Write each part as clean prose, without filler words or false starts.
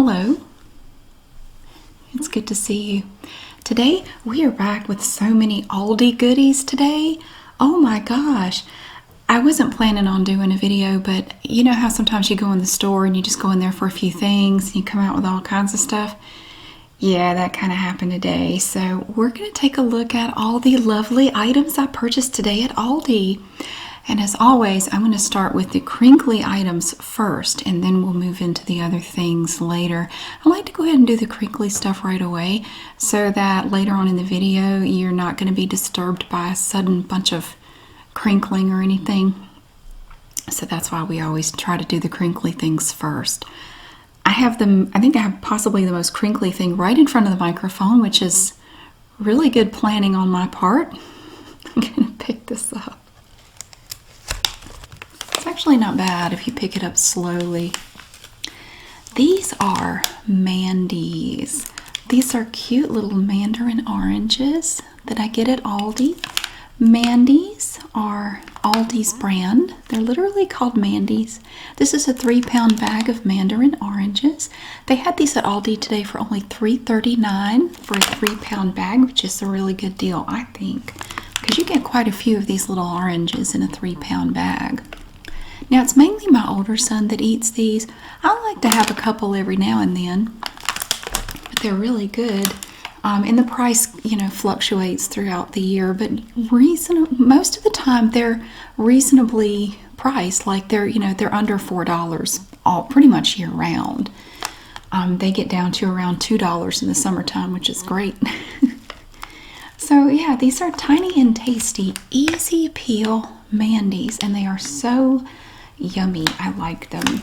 Hello. It's good to see you. Today we are back with so many Aldi goodies today. Oh my gosh. I wasn't planning on doing a video, but you know how sometimes you go in the store and you just go in there for a few things and you come out with all kinds of stuff? Yeah, that kind of happened today. So we're going to take a look at all the lovely items I purchased today at Aldi. And as always, I'm going to start with the crinkly items first, and then we'll move into the other things later. I like to go ahead and do the crinkly stuff right away so that later on in the video, you're not going to be disturbed by a sudden bunch of crinkling or anything. So that's why we always try to do the crinkly things first. I think I have possibly the most crinkly thing right in front of the microphone, which is really good planning on my part. I'm going to pick this up. It's actually not bad if you pick it up slowly. These are Mandies. These are cute little Mandarin Oranges that I get at Aldi. Mandies are Aldi's brand. They're literally called Mandies. This is a 3-pound bag of Mandarin Oranges. They had these at Aldi today for only $3.39 for a 3-pound bag, which is a really good deal, I think, because you get quite a few of these little oranges in a 3-pound bag. Now, it's mainly my older son that eats these. I like to have a couple every now and then, but they're really good. And the price, fluctuates throughout the year, but most of the time they're reasonably priced. Like they're under $4 pretty much year round. They get down to around $2 in the summertime, which is great. So yeah, these are tiny and tasty, easy peel Mandies, and they are so yummy. I like them.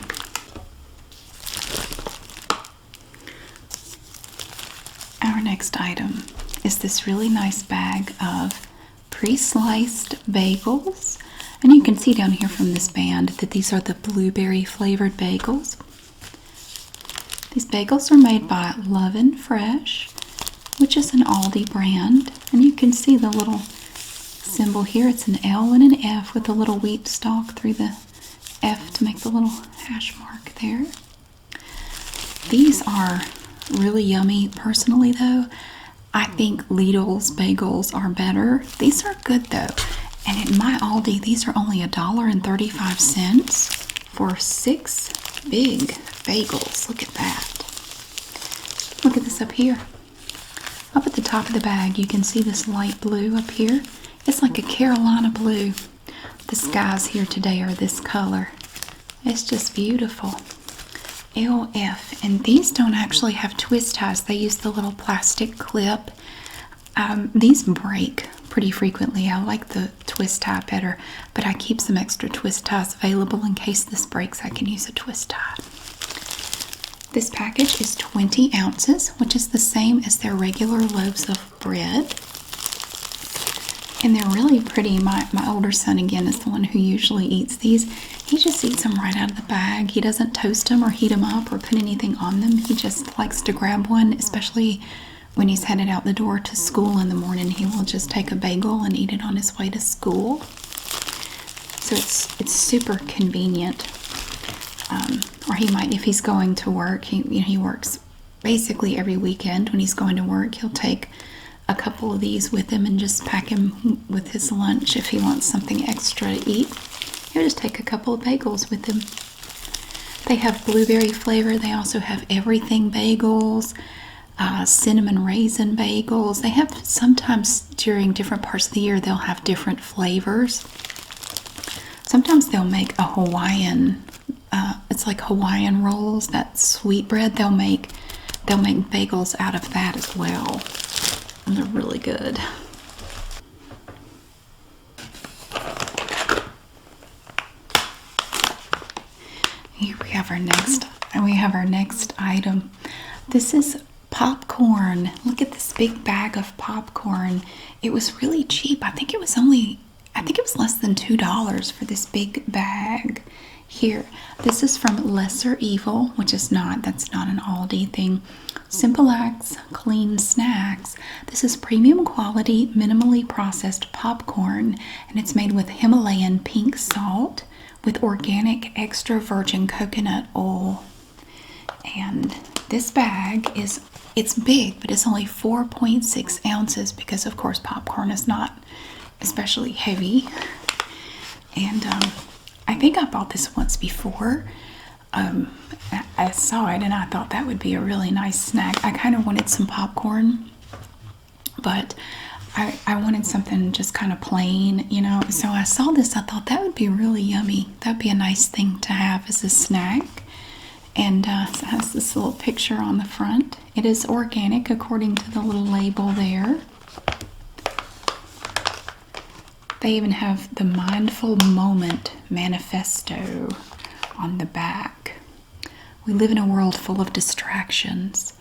Our next item is this really nice bag of pre-sliced bagels. And you can see down here from this band that these are the blueberry flavored bagels. These bagels are made by Love and Fresh, which is an Aldi brand. And you can see the little symbol here. It's an L and an F with a little wheat stalk through the F to make the little hash mark there. These are really yummy. Personally though, I think Lidl's bagels are better. These are good though. And at my Aldi, these are only $1.35 for 6 big bagels. Look at that. Look at this up here. Up at the top of the bag, you can see this light blue up here. It's like a Carolina blue. The skies here today are this color. It's just beautiful. LF. And these don't actually have twist ties. They use the little plastic clip. These break pretty frequently. I like the twist tie better, but I keep some extra twist ties available in case this breaks. I can use a twist tie. This package is 20 ounces, which is the same as their regular loaves of bread. And they're really pretty. My older son, again, is the one who usually eats these. He just eats them right out of the bag. He doesn't toast them or heat them up or put anything on them. He just likes to grab one, especially when he's headed out the door to school in the morning. He will just take a bagel and eat it on his way to school. So it's super convenient. Or he might, if he's going to work, he works basically every weekend. When he's going to work, he'll take a couple of these with him and just pack him with his lunch if he wants something extra to eat. He'll just take a couple of bagels with him. They have blueberry flavor. They also have everything bagels, cinnamon raisin bagels. They have sometimes during different parts of the year, they'll have different flavors. Sometimes they'll make a Hawaiian, it's like Hawaiian rolls, that sweet bread. They'll make bagels out of that as well. And they're really good. Here we have our next item. This is popcorn. Look at this big bag of popcorn. It was really cheap. I think it was less than $2 for this big bag. Here, this is from Lesser Evil, that's not an Aldi thing. Simple Acts Clean Snacks. This is premium quality, minimally processed popcorn, and it's made with Himalayan pink salt with organic extra virgin coconut oil. And This bag it's big, but it's only 4.6 ounces because, of course, popcorn is not especially heavy. And I think I bought this once before. I saw it and I thought that would be a really nice snack. I kind of wanted some popcorn, but I wanted something just kind of plain, you know. So I saw this, I thought that would be really yummy. That would be a nice thing to have as a snack. And it has this little picture on the front. It is organic according to the little label there. They even have the Mindful Moment Manifesto on the back. We live in a world full of distractions.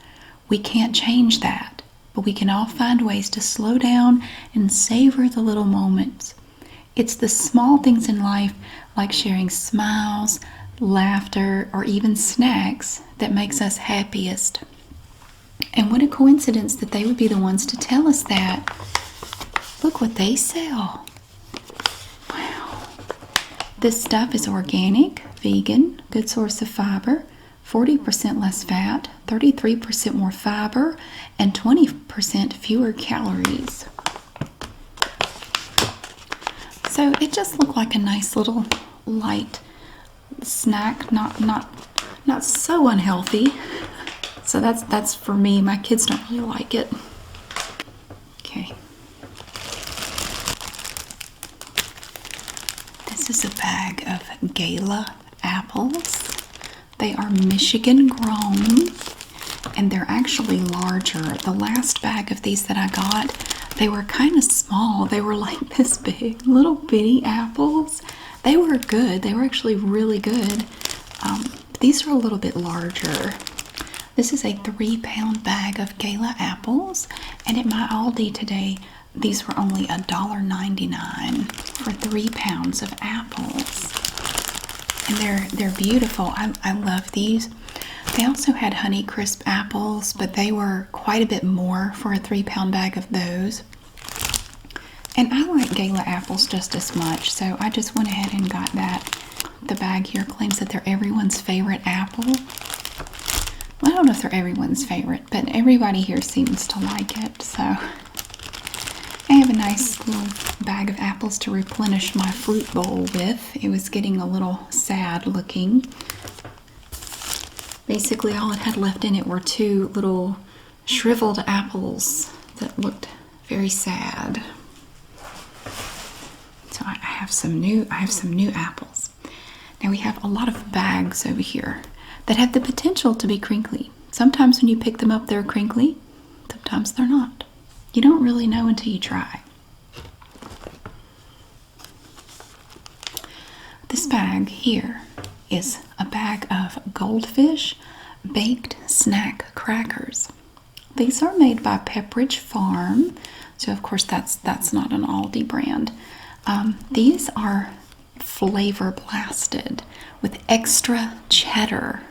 We can't change that, but we can all find ways to slow down and savor the little moments. It's the small things in life, like sharing smiles, laughter, or even snacks, that makes us happiest. And what a coincidence that they would be the ones to tell us that. Look what they sell. Wow. This stuff is organic, vegan, good source of fiber, 40% less fat, 33% more fiber, and 20% fewer calories. So it just looked like a nice little light snack, not so unhealthy. So that's for me. My kids don't really like it. Okay. This is a bag of Gala Apples. They are Michigan grown, and they're actually larger. The last bag of these that I got, they were kind of small. They were like this big, little bitty apples. They were good. They were actually really good. These are a little bit larger. This is a 3-pound bag of Gala apples, and at my Aldi today, these were only $1.99 for 3 pounds of apples. And they're beautiful. I love these. They also had Honey Crisp apples, but they were quite a bit more for a 3-pound bag of those. And I like Gala apples just as much, so I just went ahead and got that. The bag here claims that they're everyone's favorite apple. Well, I don't know if they're everyone's favorite, but everybody here seems to like it, so I have a nice little bag of apples to replenish my fruit bowl with. It was getting a little sad looking. Basically, all it had left in it were 2 little shriveled apples that looked very sad. So I have some new apples. Now we have a lot of bags over here that have the potential to be crinkly. Sometimes when you pick them up, they're crinkly. Sometimes they're not. You don't really know until you try. This bag here is a bag of Goldfish baked snack crackers. These are made by Pepperidge Farm, so of course that's not an Aldi brand. These are flavor blasted with extra cheddar.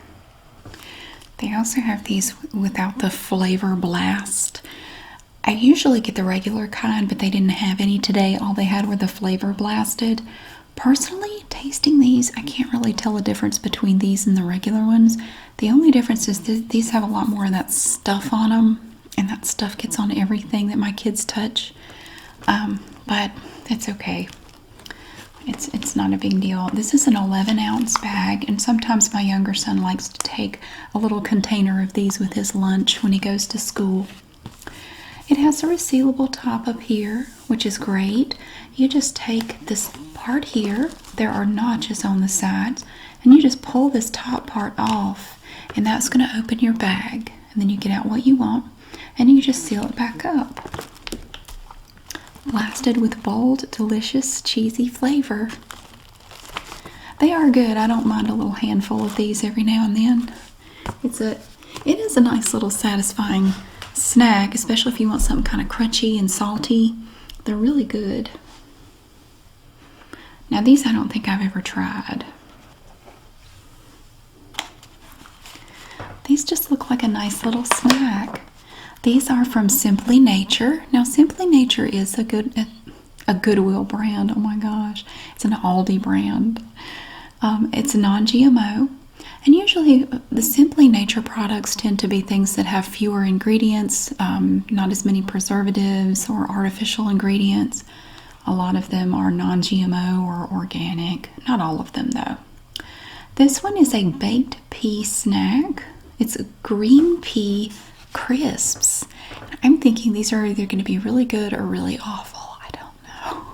They also have these without the flavor blast. I usually get the regular kind, but they didn't have any today. All they had were the flavor blasted. Personally, tasting these, I can't really tell the difference between these and the regular ones. The only difference is these have a lot more of that stuff on them, and that stuff gets on everything that my kids touch. But it's okay. It's not a big deal. This is an 11-ounce bag, and sometimes my younger son likes to take a little container of these with his lunch when he goes to school. It has a resealable top up here, which is great. You just take this part here. There are notches on the sides, and you just pull this top part off, and that's going to open your bag. And then you get out what you want, and you just seal it back up. Blasted with bold, delicious, cheesy flavor. They are good. I don't mind a little handful of these every now and then. It is a nice little satisfying snack, especially if you want something kind of crunchy and salty. They're really good. Now these I don't think I've ever tried. These just look like a nice little snack. These are from Simply Nature. Now Simply Nature is a Goodwill brand. Oh my gosh. It's an Aldi brand. It's non-GMO, And usually the Simply Nature products tend to be things that have fewer ingredients, not as many preservatives or artificial ingredients. A lot of them are non-GMO or organic. Not all of them, though. This one is a baked pea snack. It's green pea crisps. I'm thinking these are either going to be really good or really awful. I don't know.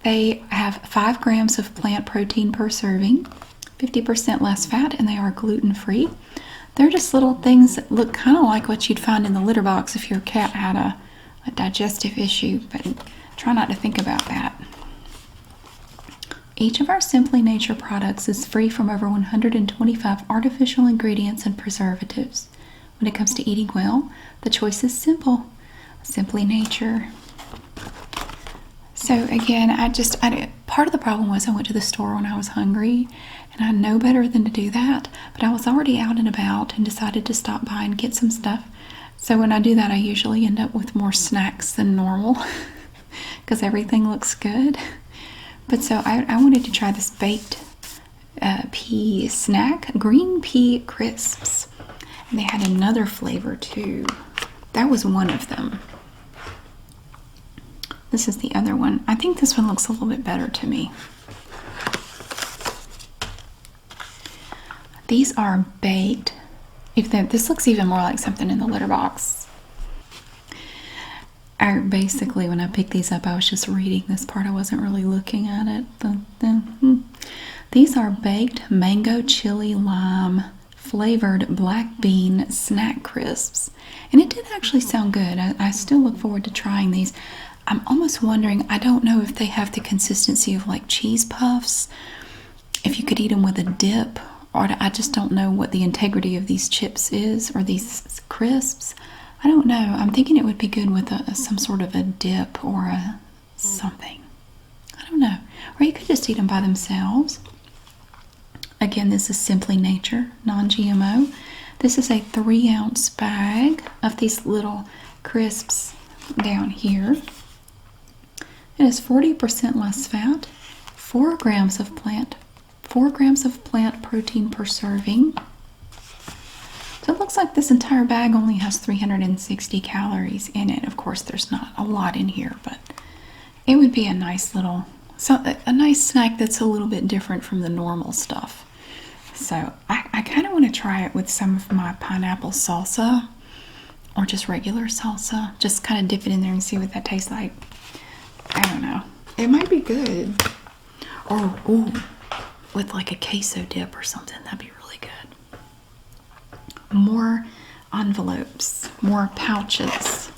They have 5 grams of plant protein per serving, 50% less fat, and they are gluten-free. They're just little things that look kind of like what you'd find in the litter box if your cat had a digestive issue, but try not to think about that. Each of our Simply Nature products is free from over 125 artificial ingredients and preservatives. When it comes to eating well, the choice is simple. Simply Nature. So again, part of the problem was I went to the store when I was hungry, and I know better than to do that, but I was already out and about and decided to stop by and get some stuff. So when I do that, I usually end up with more snacks than normal because everything looks good. But so I wanted to try this baked pea snack, green pea crisps. And they had another flavor too. That was one of them. This is the other one. I think this one looks a little bit better to me. These are baked. This looks even more like something in the litter box. Basically, when I picked these up, I was just reading this part. I wasn't really looking at it. These are baked mango chili lime flavored black bean snack crisps. And it did actually sound good. I still look forward to trying these. I'm almost wondering, I don't know if they have the consistency of like cheese puffs, if you could eat them with a dip, or I just don't know what the integrity of these chips is, or these crisps. I don't know. I'm thinking it would be good with some sort of a dip or something. I don't know. Or you could just eat them by themselves. Again, this is Simply Nature, non-GMO. This is a 3-ounce bag of these little crisps down here. It is 40% less fat, 4 grams of plant protein per serving. So it looks like this entire bag only has 360 calories in it. Of course, there's not a lot in here, but it would be a nice nice snack that's a little bit different from the normal stuff. So I kind of want to try it with some of my pineapple salsa or just regular salsa. Just kind of dip it in there and see what that tastes like. I don't know. It might be good. Or, ooh, with like a queso dip or something. That'd be really good. More envelopes. More pouches.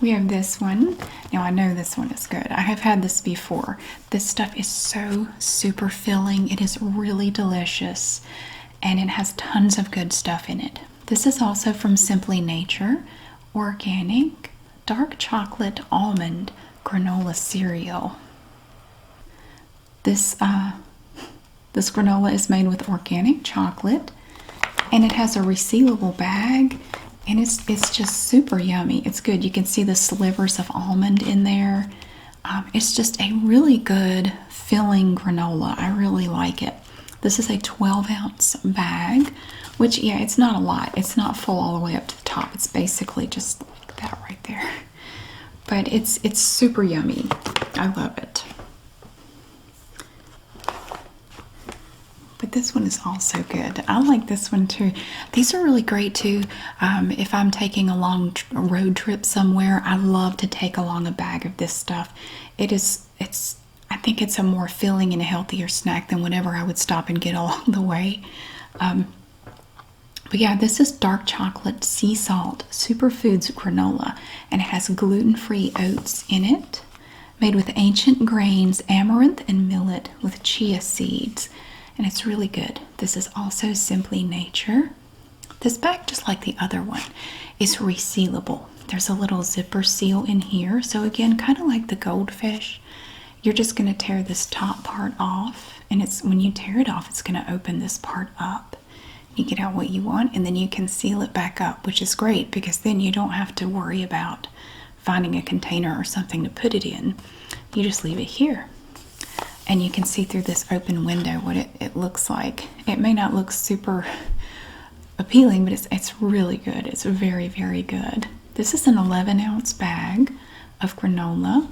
We have this one. Now I know this one is good. I have had this before. This stuff is so super filling. It is really delicious. And it has tons of good stuff in it. This is also from Simply Nature. Organic dark chocolate almond granola cereal. This granola is made with organic chocolate. And it has a resealable bag. And it's just super yummy. It's good. You can see the slivers of almond in there. It's just a really good filling granola. I really like it. This is a 12-ounce bag, which, yeah, it's not a lot. It's not full all the way up to the top. It's basically just like that right there. But it's super yummy. I love it. But this one is also good. I like this one too. These are really great too. If I'm taking a long road trip somewhere, I love to take along a bag of this stuff. I think it's a more filling and a healthier snack than whatever I would stop and get along the way. But yeah, this is dark chocolate sea salt Superfoods granola, and it has gluten-free oats in it, made with ancient grains, amaranth and millet with chia seeds. And it's really good. This is also Simply Nature. This bag, just like the other one, is resealable. There's a little zipper seal in here. So again, kind of like the Goldfish, you're just going to tear this top part off. And when you tear it off, it's going to open this part up. You get out what you want, and then you can seal it back up, which is great because then you don't have to worry about finding a container or something to put it in. You just leave it here. And you can see through this open window what it looks like. It may not look super appealing, but it's really good. It's very, very good. This is an 11-ounce bag of granola.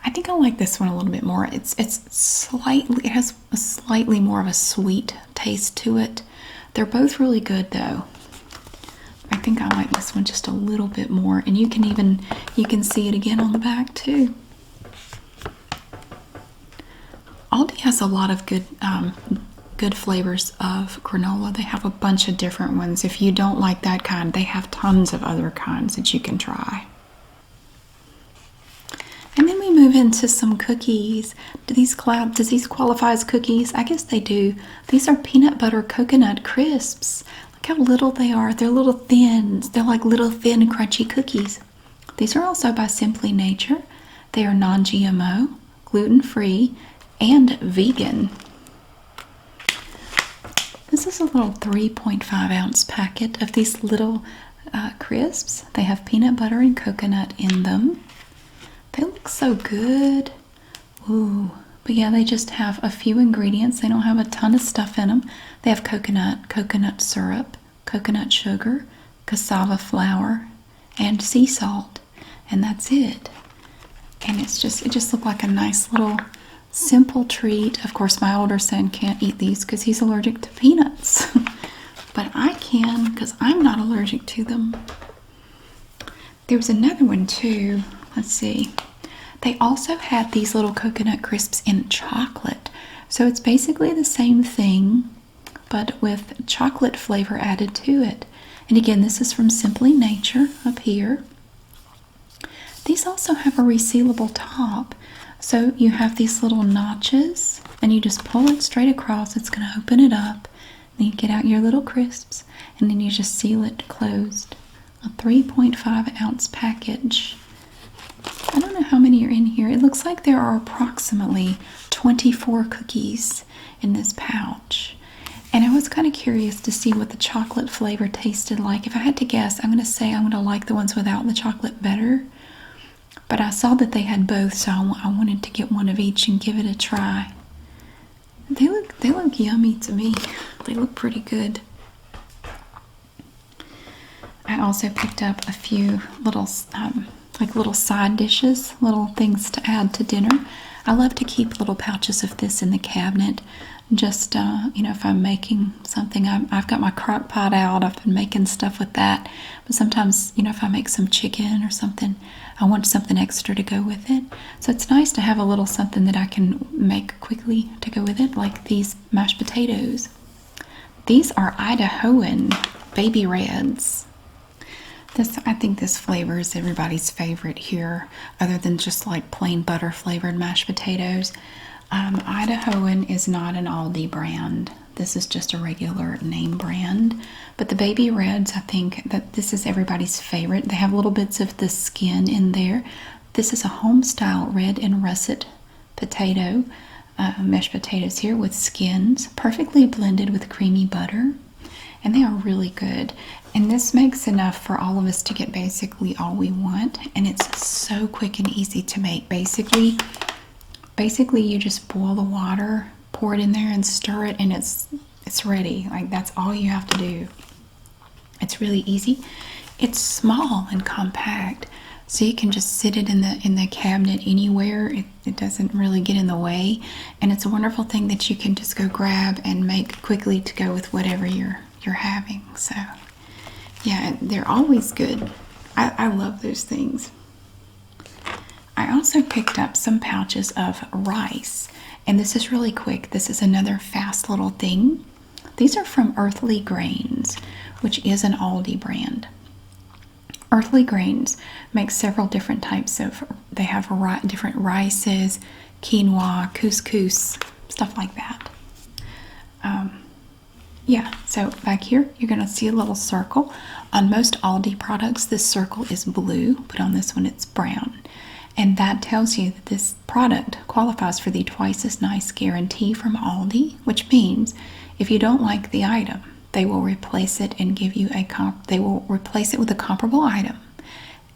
I think I like this one a little bit more. It has a slightly more of a sweet taste to it. They're both really good though. I think I like this one just a little bit more, and you can see it again on the back too. Aldi has a lot of good flavors of granola. They have a bunch of different ones. If you don't like that kind, they have tons of other kinds that you can try. And then we move into some cookies. Does these qualify as cookies? I guess they do. These are peanut butter coconut crisps. Look how little they are. They're little thin. They're like little thin crunchy cookies. These are also by Simply Nature. They are non-GMO, gluten-free, and vegan. This is a little 3.5-ounce packet of these little crisps. They have peanut butter and coconut in them. They look so good. Ooh. But yeah, they just have a few ingredients. They don't have a ton of stuff in them. They have coconut syrup, coconut sugar, cassava flour, and sea salt. And that's it. And it just looked like a nice little simple treat. Of course, my older son can't eat these because he's allergic to peanuts. But I can because I'm not allergic to them. There was another one too. Let's see. They also had these little coconut crisps in chocolate. So it's basically the same thing, but with chocolate flavor added to it. And again, this is from Simply Nature up here. These also have a resealable top. So you have these little notches, and you just pull it straight across. It's going to open it up. Then you get out your little crisps, and then you just seal it closed. A 3.5-ounce package. I don't know how many are in here. It looks like there are approximately 24 cookies in this pouch. And I was kind of curious to see what the chocolate flavor tasted like. If I had to guess, I'm going to say I'm going to like the ones without the chocolate better. But I saw that they had both, so I wanted to get one of each and give it a try. They look yummy to me. They look pretty good. I also picked up a few little little side dishes, little things to add to dinner. I love to keep little pouches of this in the cabinet. Just, if I'm making something, I've got my crock pot out. I've been making stuff with that. But sometimes, if I make some chicken or something, I want something extra to go with it. So it's nice to have a little something that I can make quickly to go with it, like these mashed potatoes. These are Idahoan baby reds. I think this flavor is everybody's favorite here, other than just like plain butter flavored mashed potatoes. Idahoan is not an Aldi brand. This is just a regular name brand. But the baby reds, I think that this is everybody's favorite. They have little bits of the skin in there. This is a home style red and russet potato, mashed potatoes here with skins, perfectly blended with creamy butter. And they are really good. And this makes enough for all of us to get basically all we want. And it's so quick and easy to make. Basically you just boil the water, pour it in there and stir it, and it's ready. Like, that's all you have to do. It's really easy. It's small and compact, so you can just sit it in the cabinet anywhere. It doesn't really get in the way, and it's a wonderful thing that you can just go grab and make quickly to go with whatever you're having. So yeah, they're always good. I love those things. I also picked up some pouches of rice, and this is really quick. This is another fast little thing. These are from Earthly Grains, which is an Aldi brand. Earthly Grains makes several different types of, they have different rices, quinoa, couscous, stuff like that. Yeah, so back here, you're going to see a little circle. On most Aldi products, this circle is blue, but on this one, it's brown. And that tells you that this product qualifies for the twice as nice guarantee from Aldi, which means if you don't like the item, they will replace it and give you they will replace it with a comparable item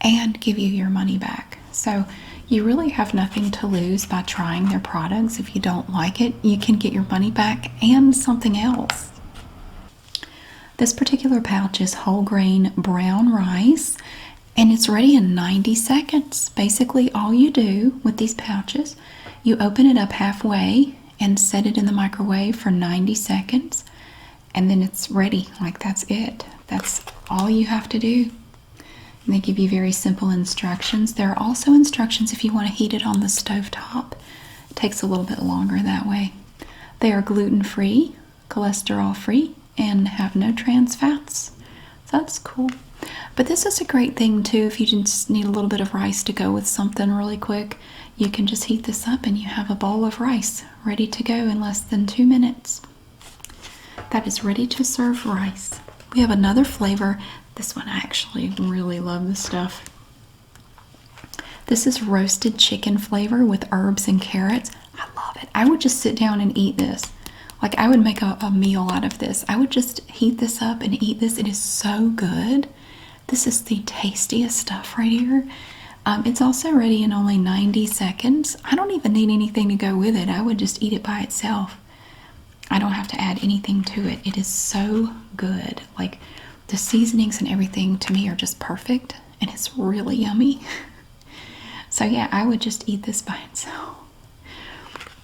and give you your money back. So You really have nothing to lose by trying their products. If you don't like it, you can get your money back and something else. This particular pouch is whole grain brown rice, and it's ready in 90 seconds. Basically, all you do with these pouches, you open it up halfway and set it in the microwave for 90 seconds, and then it's ready. Like, that's it. That's all you have to do. And they give you very simple instructions. There are also instructions if you want to heat it on the stovetop. It takes a little bit longer that way. They are gluten-free, cholesterol-free, and have no trans fats. So that's cool. But this is a great thing too if you just need a little bit of rice to go with something really quick. You can just heat this up and you have a bowl of rice ready to go in less than 2 minutes. That is ready to serve rice. We have another flavor. This one, I actually really love this stuff. This is roasted chicken flavor with herbs and carrots. I love it. I would just sit down and eat this. Like, I would make a meal out of this. I would just heat this up and eat this. It is so good. This is the tastiest stuff right here. It's also ready in only 90 seconds. I don't even need anything to go with it. I would just eat it by itself. I don't have to add anything to it. It is so good. Like, the seasonings and everything to me are just perfect, and it's really yummy. So yeah, I would just eat this by itself.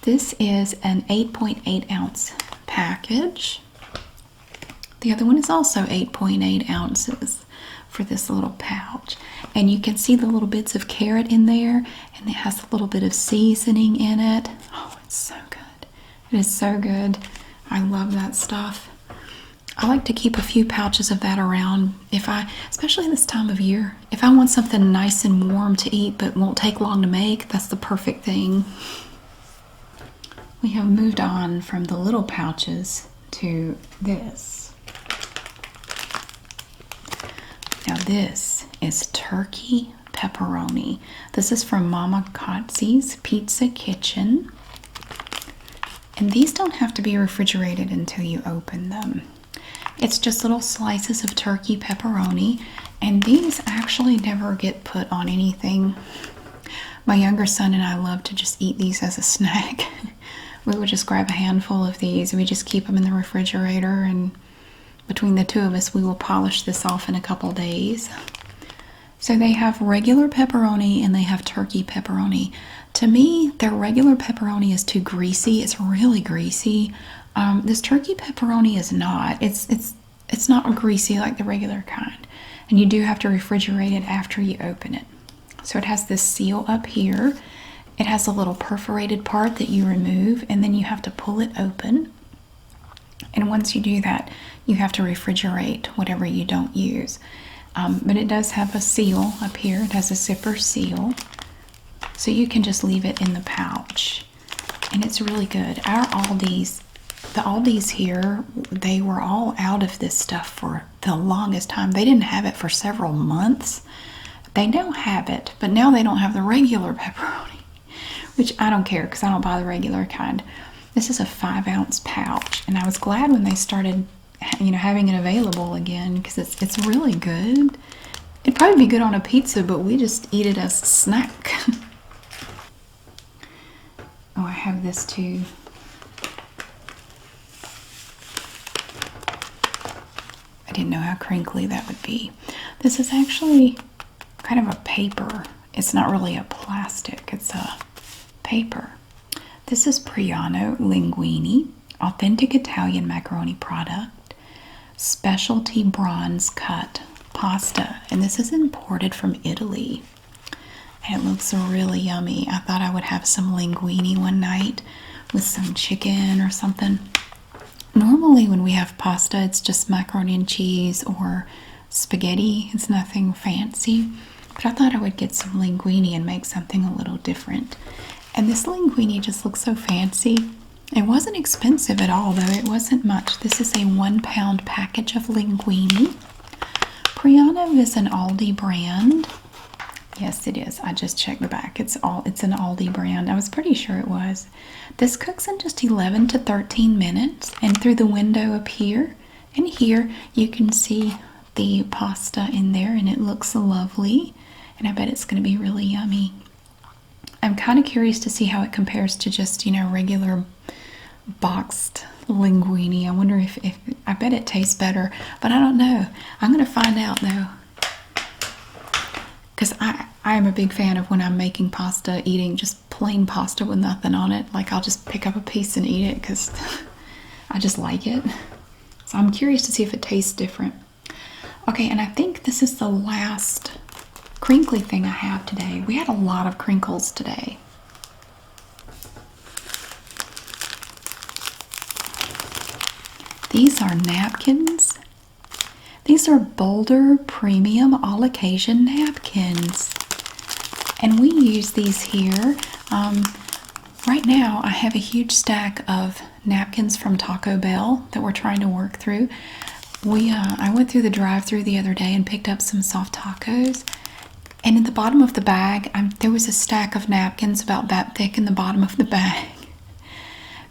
This is an 8.8 ounce package. The other one is also 8.8 ounces for this little pouch. And you can see the little bits of carrot in there, and it has a little bit of seasoning in it. Oh, it's so good. It is so good. I love that stuff. I like to keep a few pouches of that around, especially this time of year. If I want something nice and warm to eat but won't take long to make, that's the perfect thing. We have moved on from the little pouches to this. Now this is turkey pepperoni. This is from Mama Kotze's Pizza Kitchen. And these don't have to be refrigerated until you open them. It's just little slices of turkey pepperoni, and these actually never get put on anything. My younger son and I love to just eat these as a snack. We would just grab a handful of these, and we just keep them in the refrigerator, and between the two of us, we will polish this off in a couple days. So they have regular pepperoni and they have turkey pepperoni. To me, their regular pepperoni is too greasy. It's really greasy. This turkey pepperoni is not. It's not greasy like the regular kind. And you do have to refrigerate it after you open it. So it has this seal up here. It has a little perforated part that you remove, and then you have to pull it open. And once you do that, you have to refrigerate whatever you don't use. But it does have a seal up here. It has a zipper seal. So you can just leave it in the pouch. And it's really good. Our Aldi's, the Aldi's here, they were all out of this stuff for the longest time. They didn't have it for several months. They now have it, but now they don't have the regular pepperoni, which I don't care because I don't buy the regular kind. This is a 5-ounce pouch, and I was glad when they started, having it available again because it's really good. It'd probably be good on a pizza, but we just eat it as a snack. Oh, I have this too. I didn't know how crinkly that would be. This is actually kind of a paper. It's not really a plastic, it's a paper. This is Priano Linguine, authentic Italian macaroni product, specialty bronze cut pasta, and this is imported from Italy. And it looks really yummy. I thought I would have some linguine one night with some chicken or something. Normally when we have pasta, it's just macaroni and cheese or spaghetti. It's nothing fancy. But I thought I would get some linguine and make something a little different. And this linguine just looks so fancy. It wasn't expensive at all, though. It wasn't much. This is a 1-pound package of linguine. Priano is an Aldi brand. Yes, it is. I just checked the back. It's an Aldi brand. I was pretty sure it was. This cooks in just 11 to 13 minutes. And through the window up here and here, you can see the pasta in there, and it looks lovely. And I bet it's going to be really yummy. I'm kind of curious to see how it compares to just, regular boxed linguine. I wonder if I bet it tastes better, but I don't know. I'm going to find out though. Because I am a big fan of when I'm making pasta, eating just plain pasta with nothing on it. Like I'll just pick up a piece and eat it because I just like it. So I'm curious to see if it tastes different. Okay, and I think this is the last crinkly thing I have today. We had a lot of crinkles today. These are napkins. These are Boulder Premium All Occasion napkins. And we use these here. Right now, I have a huge stack of napkins from Taco Bell that we're trying to work through. I went through the drive-thru the other day and picked up some soft tacos. And in the bottom of the bag, there was a stack of napkins about that thick in the bottom of the bag.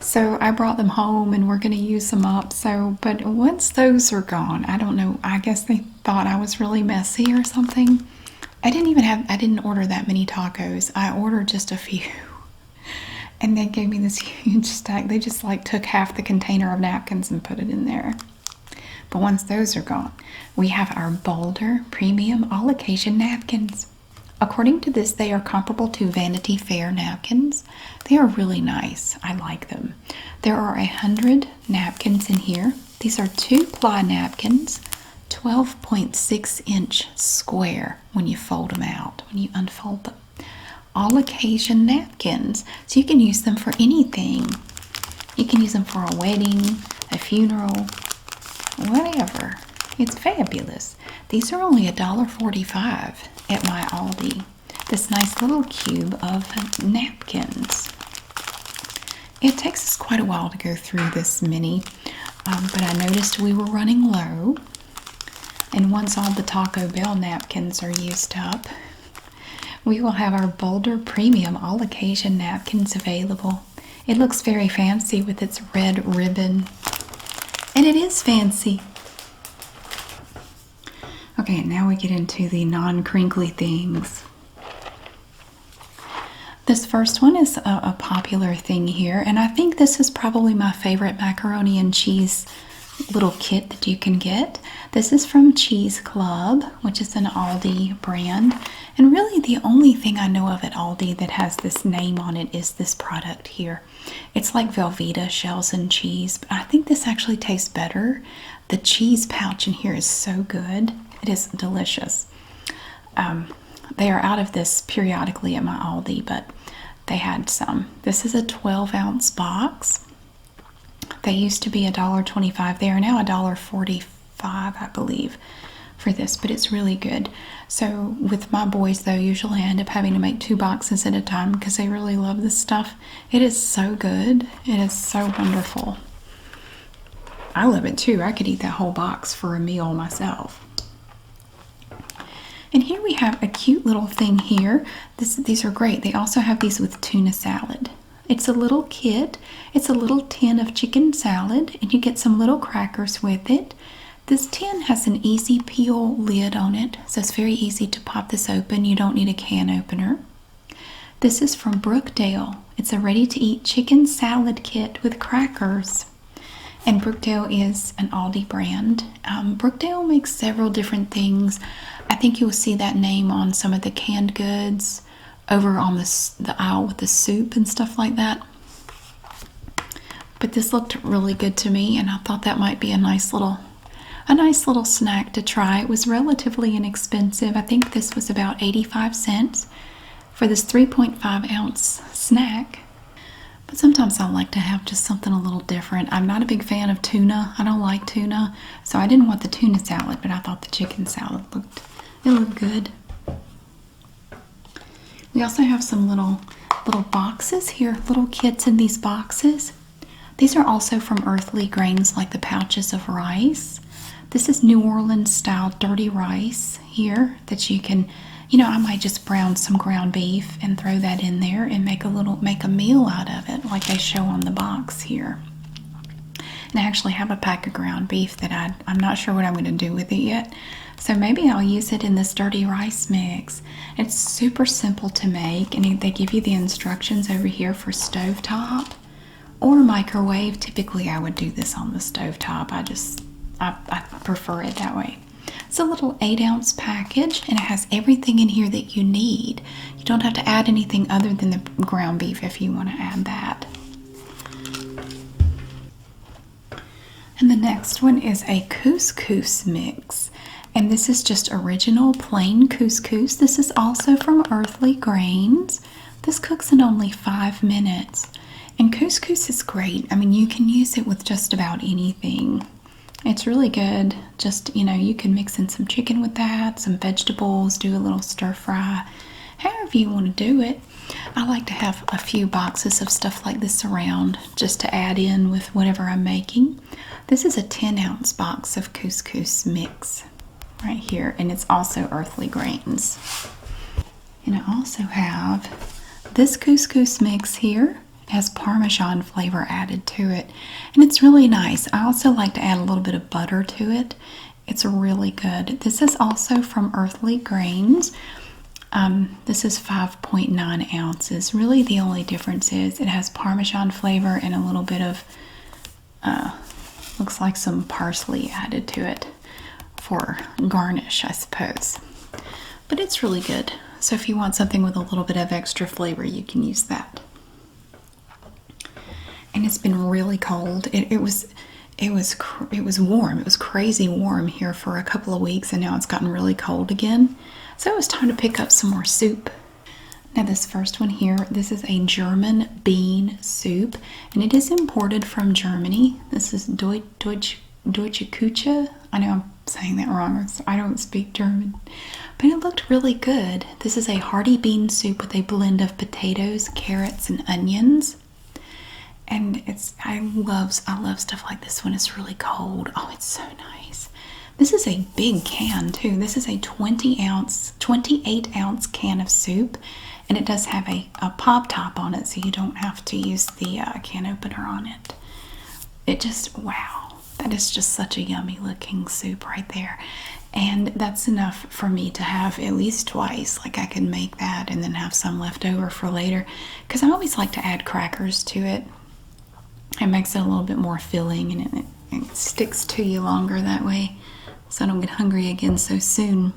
So I brought them home and we're going to use them up. But once those are gone, I don't know. I guess they thought I was really messy or something. I didn't order that many tacos. I ordered just a few. And they gave me this huge stack. They just took half the container of napkins and put it in there. But once those are gone, we have our Boulder Premium All Occasion napkins. According to this, they are comparable to Vanity Fair napkins. They are really nice. I like them. There are 100 napkins in here. These are 2-ply napkins, 12.6-inch square when you fold them out, when you unfold them. All occasion napkins, so you can use them for anything. You can use them for a wedding, a funeral, whatever. It's fabulous. These are only $1.45 at my Aldi. This nice little cube of napkins. It takes us quite a while to go through this many, but I noticed we were running low. And once all the Taco Bell napkins are used up, we will have our Boulder Premium All Occasion napkins available. It looks very fancy with its red ribbon. And it is fancy. Okay, now we get into the non-crinkly things. This first one is a popular thing here, and I think this is probably my favorite macaroni and cheese little kit that you can get. This is from Cheese Club, which is an Aldi brand. And really the only thing I know of at Aldi that has this name on it is this product here. It's like Velveeta shells and cheese, but I think this actually tastes better. The cheese pouch in here is so good. It is delicious. They are out of this periodically at my Aldi, but they had some. This is a 12-ounce box. They used to be $1.25. They are now $1.45, I believe, for this, but it's really good. So with my boys, though, usually I end up having to make 2 boxes at a time because they really love this stuff. It is so good. It is so wonderful. I love it too. I could eat that whole box for a meal myself. And here we have a cute little thing here. These are great. They also have these with tuna salad. It's a little kit. It's a little tin of chicken salad, and you get some little crackers with it. This tin has an easy peel lid on it, so it's very easy to pop this open. You don't need a can opener. This is from Brookdale. It's a ready-to-eat chicken salad kit with crackers. And Brookdale is an Aldi brand. Brookdale makes several different things. I think you'll see that name on some of the canned goods over on the aisle with the soup and stuff like that. But this looked really good to me, and I thought that might be a nice little snack to try. It was relatively inexpensive. I think this was about 85 cents for this 3.5-ounce snack. But sometimes I like to have just something a little different. I'm not a big fan of tuna. I don't like tuna, so I didn't want the tuna salad, but I thought the chicken salad looked good. We also have some little boxes here, little kits in these boxes. These are also from Earthly Grains, like the pouches of rice. This is New Orleans style dirty rice here that you can, I might just brown some ground beef and throw that in there and make a meal out of it, like they show on the box here. And I actually have a pack of ground beef that I'm not sure what I'm going to do with it yet. So maybe I'll use it in this dirty rice mix. It's super simple to make, and they give you the instructions over here for stovetop or microwave. Typically I would do this on the stovetop. I prefer it that way. It's a little 8-ounce package, and it has everything in here that you need. You don't have to add anything other than the ground beef if you want to add that. And the next one is a couscous mix. And this is just original plain couscous. This is also from Earthly Grains. This cooks in only 5 minutes. And couscous is great. I mean, you can use it with just about anything. It's really good. Just, you can mix in some chicken with that, some vegetables, do a little stir fry, however you want to do it. I like to have a few boxes of stuff like this around just to add in with whatever I'm making. This is a 10-ounce box of couscous mix right here, and it's also Earthly Grains. And I also have this couscous mix here. It has Parmesan flavor added to it, and it's really nice. I also like to add a little bit of butter to it. It's really good. This is also from Earthly Grains. This is 5.9 ounces. Really the only difference is it has Parmesan flavor and a little bit of looks like some parsley added to it for garnish, I suppose. But it's really good. So if you want something with a little bit of extra flavor, you can use that. And it's been really cold. It was warm. It was crazy warm here for a couple of weeks, and now it's gotten really cold again. So it was time to pick up some more soup. Now this first one here, this is a German bean soup, and it is imported from Germany. This is Deutsche Küche. I know I'm saying that wrong. I don't speak German, but it looked really good. This is a hearty bean soup with a blend of potatoes, carrots, and onions. And I love stuff like this when it's really cold. Oh, it's so nice. This is a big can too. This is a 28-ounce can of soup, and it does have a pop top on it, so you don't have to use the can opener on it. Wow, that is just such a yummy looking soup right there. And that's enough for me to have at least twice. Like I could make that and then have some left over for later, because I always like to add crackers to it. It makes it a little bit more filling, and it sticks to you longer that way, so I don't get hungry again so soon.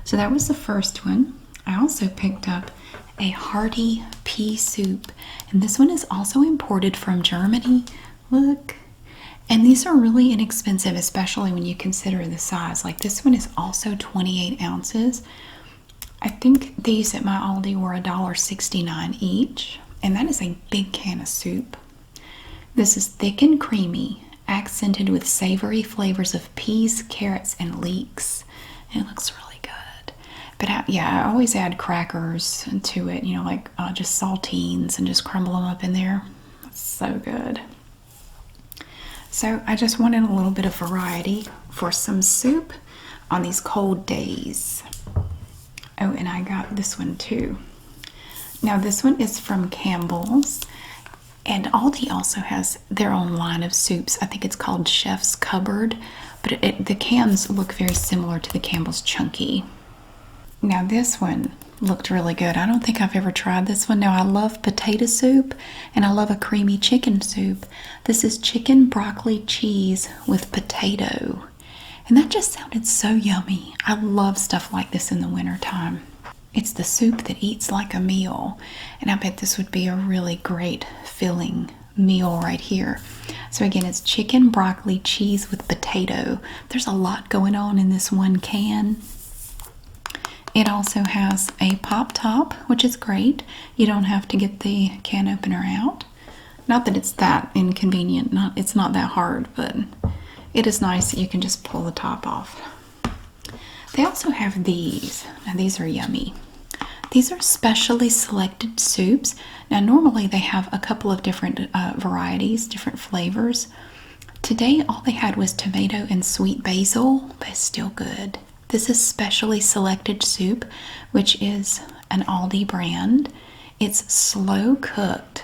So that was the first one. I also picked up a Hearty Pea Soup, and this one is also imported from Germany. Look. And these are really inexpensive, especially when you consider the size. Like this one is also 28 ounces. I think these at my Aldi were $1.69 each, and that is a big can of soup. This is thick and creamy, accented with savory flavors of peas, carrots, and leeks. And it looks really good. But I always add crackers to it, like just saltines, and just crumble them up in there. It's so good. So I just wanted a little bit of variety for some soup on these cold days. Oh, and I got this one too. Now this one is from Campbell's. And Aldi also has their own line of soups. I think it's called Chef's Cupboard, but the cans look very similar to the Campbell's Chunky. Now this one looked really good. I don't think I've ever tried this one. Now I love potato soup, and I love a creamy chicken soup. This is chicken broccoli cheese with potato. And that just sounded so yummy. I love stuff like this in the wintertime. It's the soup that eats like a meal, and I bet this would be a really great filling meal right here. So again, it's chicken, broccoli, cheese with potato. There's a lot going on in this one can. It also has a pop top, which is great. You don't have to get the can opener out. Not that it's that inconvenient. It's not that hard, but it is nice that you can just pull the top off. They also have these. Now these are yummy. These are specially selected soups. Now normally they have a couple of different varieties, different flavors. Today all they had was tomato and sweet basil, but it's still good. This is specially selected soup, which is an Aldi brand. It's slow cooked,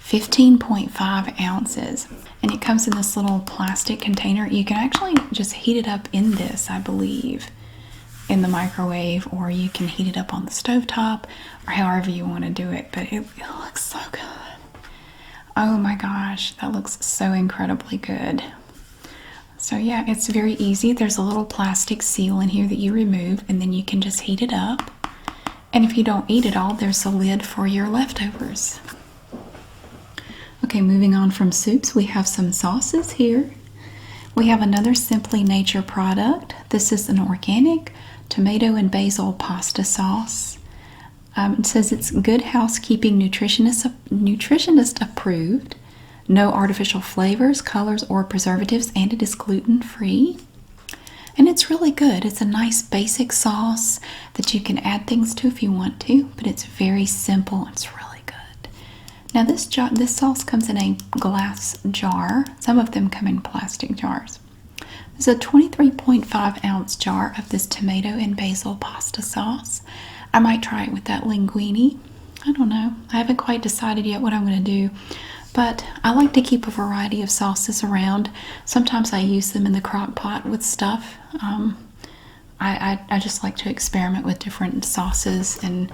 15.5 ounces. And it comes in this little plastic container. You can actually just heat it up in this, I believe. in the microwave, or you can heat it up on the stovetop, or however you want to do it. But it looks so good. Oh my gosh, that looks so incredibly good. So yeah, it's very easy. There's a little plastic seal in here that you remove, and then you can just heat it up. And if you don't eat it all, there's a lid for your leftovers. Okay, moving on from soups, we have some sauces here. We have another Simply Nature product. This is an organic tomato and basil pasta sauce. It says it's Good Housekeeping nutritionist approved. No artificial flavors, colors, or preservatives, and it is gluten-free. And it's really good. It's a nice basic sauce that you can add things to if you want to, but it's very simple. It's really good. Now this sauce comes in a glass jar. Some of them come in plastic jars. There's a 23.5 ounce jar of this tomato and basil pasta sauce. I might try it with that linguine. I don't know. I haven't quite decided yet what I'm going to do. But I like to keep a variety of sauces around. Sometimes I use them in the crock pot with stuff. I just like to experiment with different sauces and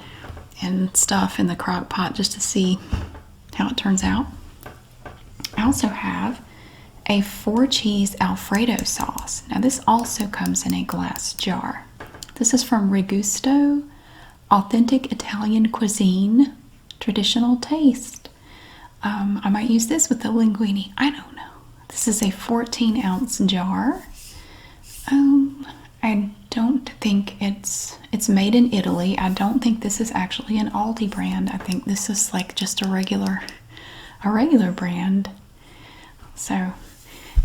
stuff in the crock pot just to see how it turns out. I also have a 4-cheese Alfredo sauce. Now this also comes in a glass jar. This is from Regusto, Authentic Italian Cuisine, Traditional Taste. I might use this with the linguine. I don't know. This is a 14-ounce jar. I don't think it's made in Italy. I don't think this is actually an Aldi brand. I think this is like just a regular brand. So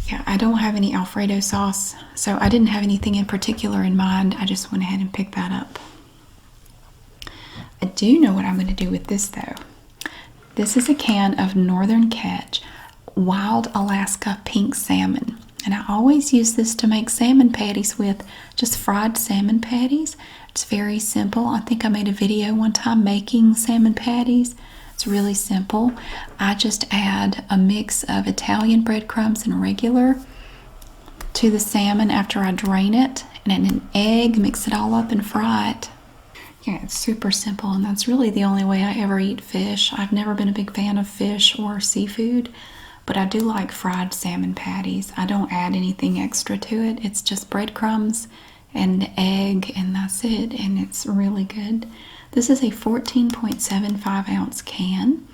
yeah, I don't have any Alfredo sauce, so I didn't have anything in particular in mind. I just went ahead and picked that up. I do know what I'm going to do with this though. This is a can of Northern Catch Wild Alaska Pink Salmon. And I always use this to make salmon patties with, just fried salmon patties. It's very simple. I think I made a video one time making salmon patties. It's really simple. I just add a mix of Italian breadcrumbs and regular to the salmon after I drain it, and then an egg, mix it all up and fry it. Yeah, it's super simple, and that's really the only way I ever eat fish. I've never been a big fan of fish or seafood, but I do like fried salmon patties. I don't add anything extra to it. It's just breadcrumbs and egg, and that's it, and it's really good. This is a 14.75 ounce can,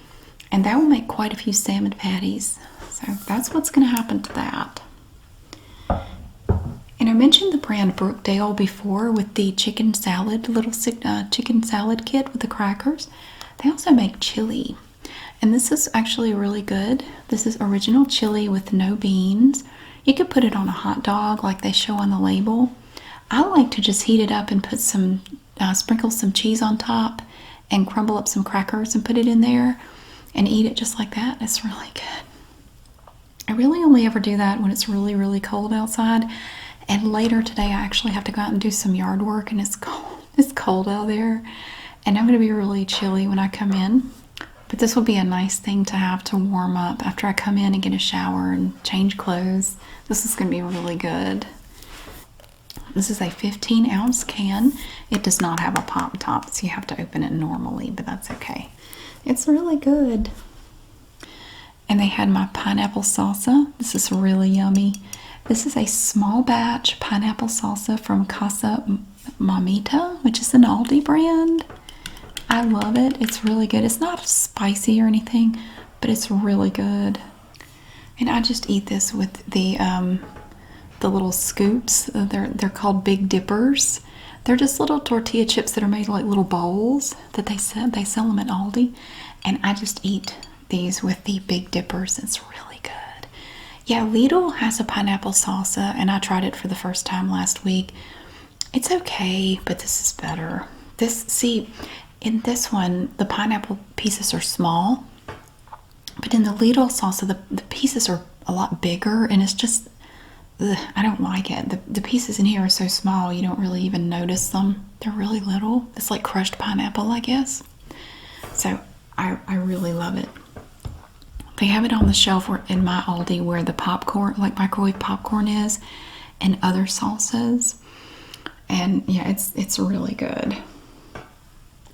and that will make quite a few salmon patties. So that's what's going to happen to that. And I mentioned the brand Brookdale before with the chicken salad, little chicken salad kit with the crackers. They also make chili. And this is actually really good. This is original chili with no beans. You could put it on a hot dog like they show on the label. I like to just heat it up and put some, sprinkle some cheese on top and crumble up some crackers and put it in there and eat it just like that. It's really good. I really only ever do that when it's really, really cold outside. And later today I actually have to go out and do some yard work, and it's cold. It's cold out there. And I'm going to be really chilly when I come in. But this will be a nice thing to have to warm up after I come in and get a shower and change clothes. This is going to be really good. This is a 15-ounce can. It does not have a pop top, so you have to open it normally, but that's okay. It's really good. And they had my pineapple salsa. This is really yummy. This is a small batch pineapple salsa from Casa Mamita, which is an Aldi brand. I love it. It's really good. It's not spicy or anything, but it's really good. And I just eat this with the little scoops. They're called Big Dippers. They're just little tortilla chips that are made like little bowls that they sell them at Aldi. And I just eat these with the Big Dippers. It's really good. Yeah, Lidl has a pineapple salsa, and I tried it for the first time last week. It's okay, but this is better. In this one, the pineapple pieces are small, but in the Lidl salsa, the pieces are a lot bigger, and it's just, I don't like it. The pieces in here are so small, you don't really even notice them. They're really little. It's like crushed pineapple, I guess. So I really love it. They have it on the shelf in my Aldi where the popcorn, like microwave popcorn is, and other salsas. And yeah, it's really good.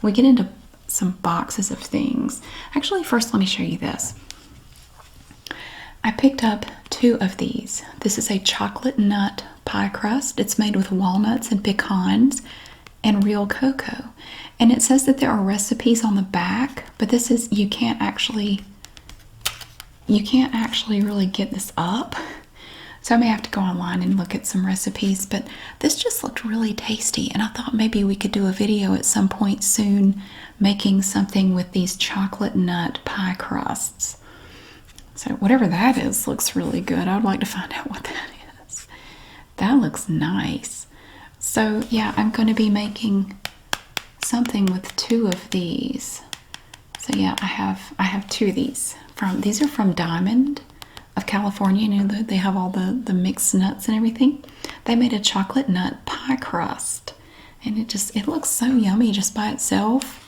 We get into some boxes of things. Actually, first let me show you this. I picked up 2 of these. This is a chocolate nut pie crust. It's made with walnuts and pecans and real cocoa. And it says that there are recipes on the back, but this is, you can't actually really get this up. So I may have to go online and look at some recipes, but this just looked really tasty. And I thought maybe we could do a video at some point soon making something with these chocolate nut pie crusts. So whatever that is looks really good. I would like to find out what that is. That looks nice. So yeah, I'm going to be making something with 2 of these. So yeah, I have 2 of these. These are from Diamond of California. You know, they have all the mixed nuts and everything. They made a chocolate nut pie crust, and it looks so yummy just by itself.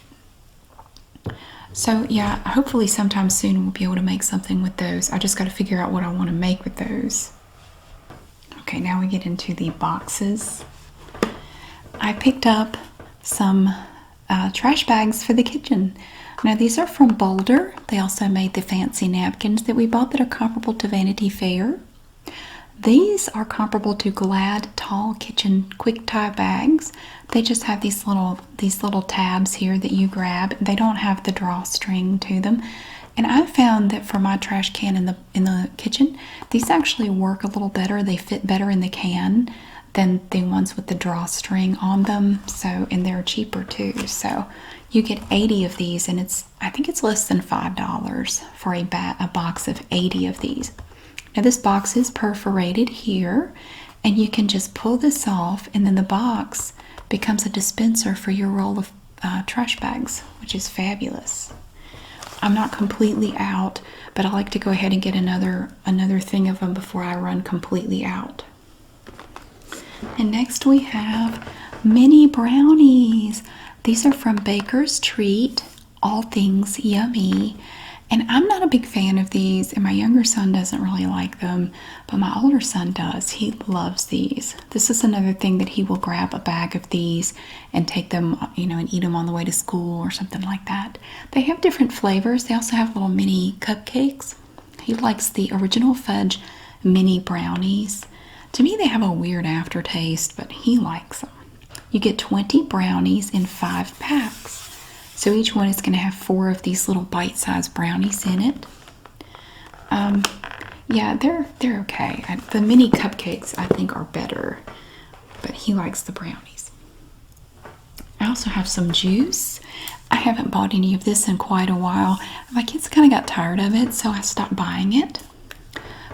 So yeah, hopefully sometime soon we'll be able to make something with those. I just got to figure out what I want to make with those. Okay, now we get into the boxes. I picked up some trash bags for the kitchen. Now these are from Boulder. They also made the fancy napkins that we bought that are comparable to Vanity Fair. These are comparable to Glad Tall Kitchen Quick Tie bags. They just have these little tabs here that you grab. They don't have the drawstring to them. And I found that for my trash can in the kitchen, these actually work a little better. They fit better in the can than the ones with the drawstring on them. So, and they're cheaper too. So you get 80 of these, and I think it's less than $5 for a box of 80 of these. Now this box is perforated here, and you can just pull this off, and then the box becomes a dispenser for your roll of trash bags, which is fabulous. I'm not completely out, but I like to go ahead and get another thing of them before I run completely out. And next we have mini brownies. These are from Baker's Treat, all things yummy. And I'm not a big fan of these, and my younger son doesn't really like them, but my older son does. He loves these. This is another thing that he will grab a bag of these and take them, and eat them on the way to school or something like that. They have different flavors. They also have little mini cupcakes. He likes the original fudge mini brownies. To me, they have a weird aftertaste, but he likes them. You get 20 brownies in 5 packs. So each one is going to have 4 of these little bite-sized brownies in it. Yeah, they're okay. The mini cupcakes, I think, are better, but he likes the brownies. I also have some juice. I haven't bought any of this in quite a while. My kids kind of got tired of it, so I stopped buying it.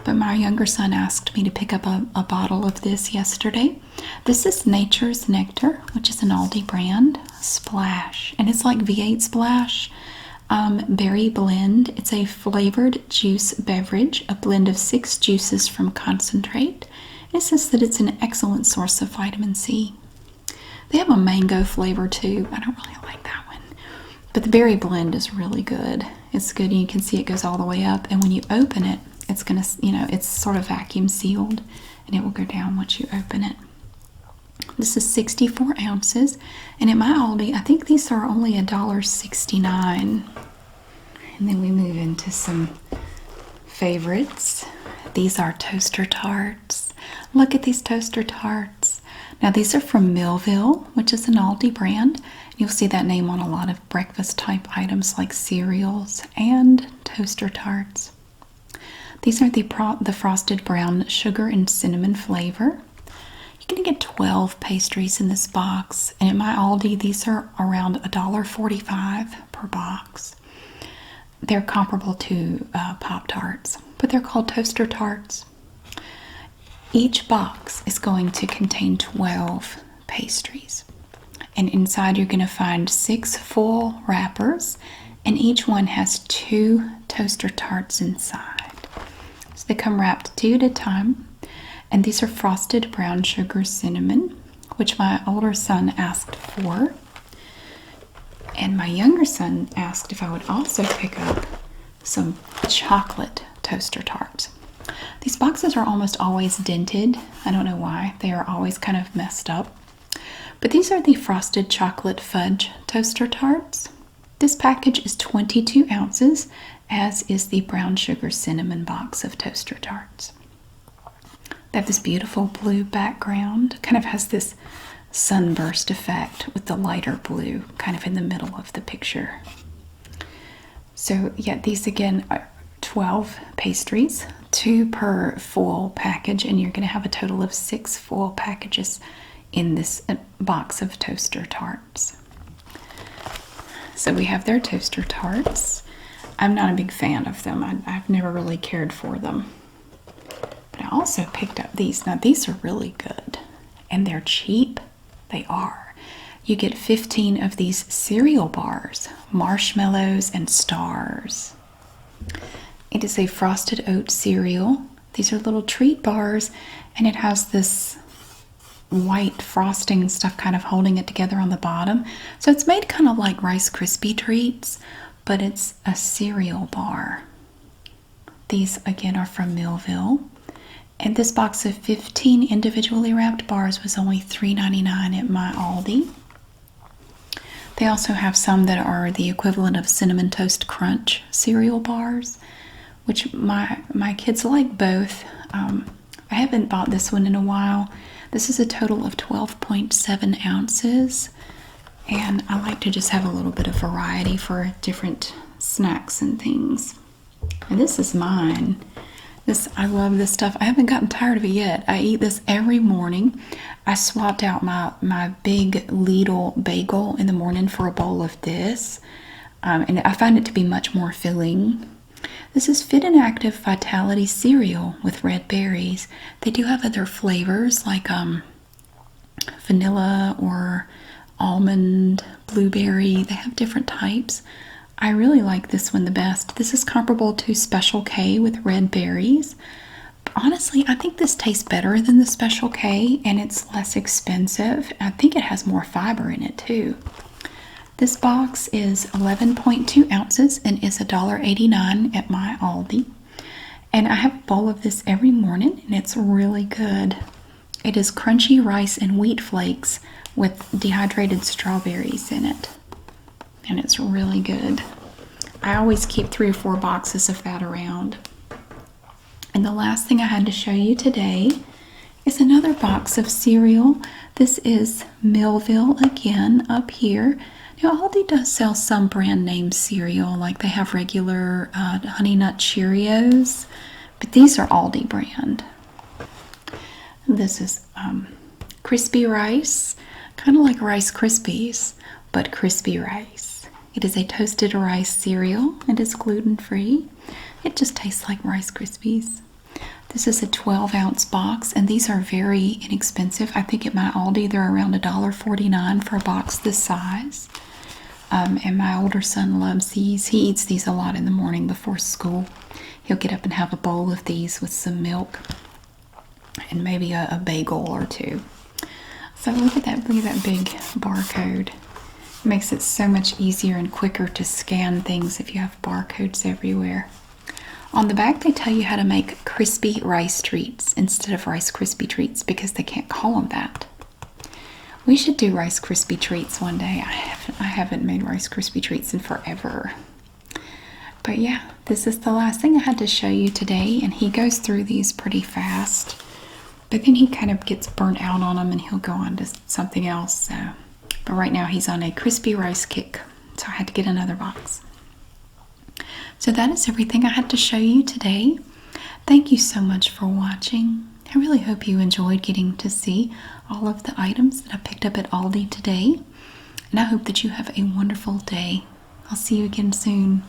But my younger son asked me to pick up a bottle of this yesterday. This is Nature's Nectar, which is an Aldi brand. Splash, and it's like V8 Splash berry blend. It's a flavored juice beverage, a blend of 6 juices from concentrate. It says that it's an excellent source of vitamin C. They have a mango flavor too. I don't really like that one, but the berry blend is really good. It's good, and you can see it goes all the way up, and when you open it, it's gonna, it's sort of vacuum sealed, and it will go down once you open it. This is 64 ounces, and at my Aldi, I think these are only $1.69. And then we move into some favorites. These are toaster tarts. Look at these toaster tarts. Now these are from Millville, which is an Aldi brand. You'll see that name on a lot of breakfast type items like cereals and toaster tarts. These are the frosted brown sugar and cinnamon flavor. You're going to get 12 pastries in this box, and at my Aldi, these are around $1.45 per box. They're comparable to Pop-Tarts, but they're called toaster tarts. Each box is going to contain 12 pastries, and inside you're going to find 6 full wrappers, and each one has 2 toaster tarts inside. So they come wrapped 2 at a time. And these are frosted brown sugar cinnamon, which my older son asked for. And my younger son asked if I would also pick up some chocolate toaster tarts. These boxes are almost always dented. I don't know why. They are always kind of messed up. But these are the frosted chocolate fudge toaster tarts. This package is 22 ounces, as is the brown sugar cinnamon box of toaster tarts. They have this beautiful blue background, kind of has this sunburst effect with the lighter blue kind of in the middle of the picture. So yeah, these again are 12 pastries, 2 per full package, and you're going to have a total of 6 full packages in this box of toaster tarts. So we have their toaster tarts. I'm not a big fan of them. I've never really cared for them. But I also picked up these. Now these are really good, and they're cheap. They are. You get 15 of these cereal bars, Marshmallows and Stars. It is a frosted oat cereal. These are little treat bars, and it has this white frosting stuff kind of holding it together on the bottom. So it's made kind of like Rice Krispie treats, but it's a cereal bar. These again are from Millville. And this box of 15 individually wrapped bars was only $3.99 at my Aldi. They also have some that are the equivalent of Cinnamon Toast Crunch cereal bars, which my kids like both. I haven't bought this one in a while. This is a total of 12.7 ounces, and I like to just have a little bit of variety for different snacks and things. And this is mine. I love this stuff. I haven't gotten tired of it yet. I eat this every morning. I swapped out my big Lidl bagel in the morning for a bowl of this, and I find it to be much more filling. This is Fit and Active Vitality cereal with red berries. They do have other flavors like vanilla or almond, blueberry. They have different types. I really like this one the best. This is comparable to Special K with red berries. But honestly, I think this tastes better than the Special K, and it's less expensive. I think it has more fiber in it too. This box is 11.2 ounces and is $1.89 at my Aldi. And I have a bowl of this every morning, and it's really good. It is crunchy rice and wheat flakes with dehydrated strawberries in it. And it's really good. I always keep 3 or 4 boxes of that around. And the last thing I had to show you today is another box of cereal. This is Millville again up here. Now, Aldi does sell some brand name cereal, like they have regular Honey Nut Cheerios, but these are Aldi brand. This is crispy rice, kind of like Rice Krispies, but crispy rice. It is a toasted rice cereal. It is gluten-free. It just tastes like Rice Krispies. This is a 12-ounce box, and these are very inexpensive. I think at my Aldi they're around $1.49 for a box this size. And my older son loves these. He eats these a lot in the morning before school. He'll get up and have a bowl of these with some milk and maybe a bagel or two. So look at that big barcode. It makes it so much easier and quicker to scan things if you have barcodes everywhere. On the back they tell you how to make crispy rice treats instead of Rice Krispie treats because they can't call them that. We should do Rice Krispie treats one day. I haven't made Rice Krispie treats in forever. But yeah, this is the last thing I had to show you today, and he goes through these pretty fast. But then he kind of gets burnt out on them and he'll go on to something else. But right now he's on a crispy rice kick, so I had to get another box. So that is everything I had to show you today. Thank you so much for watching. I really hope you enjoyed getting to see all of the items that I picked up at Aldi today. And I hope that you have a wonderful day. I'll see you again soon.